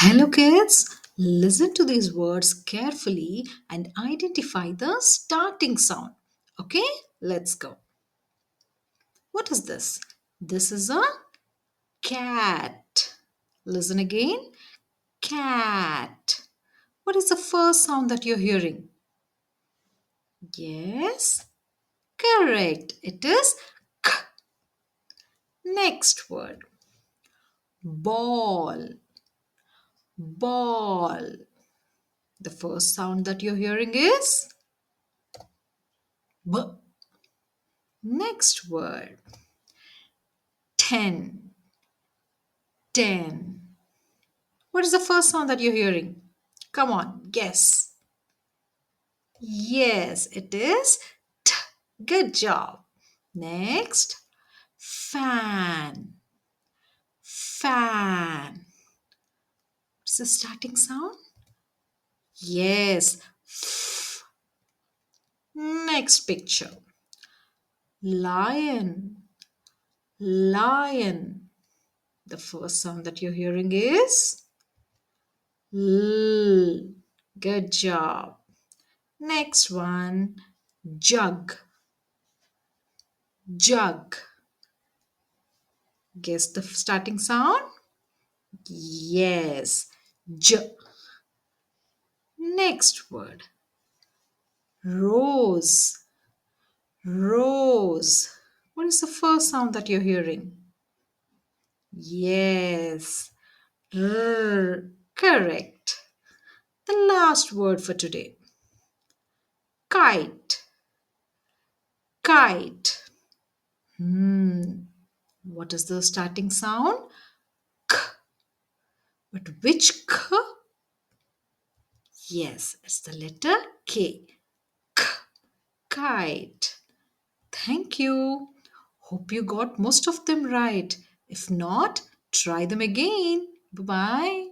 Hello, kids. Listen to these words carefully and identify the starting sound. Okay, let's go. What is this? This is a cat. Listen again. Cat. What is the first sound that you're hearing? Yes, correct. It is k. Next word. Ball. Ball. The first sound that you're hearing is b. Next word. 10. 10. What is the first sound that you're hearing? Come on, guess. Yes, it is t. Good job. Next, fan. Fan. What's the starting sound? Yes. F. Next picture. Lion. Lion. The first sound that you're hearing is L. Good job. Next one, jug. Jug. Guess the starting sound? Yes, j. Next word, rose. Rose. What is the first sound that you're hearing? Yes, r. Correct. The last word for today, kite. Kite. What is the starting sound? K. But which k? Yes, it's the letter K. K. Kite. Thank you. Hope you got most of them right. If not, try them again. Bye bye.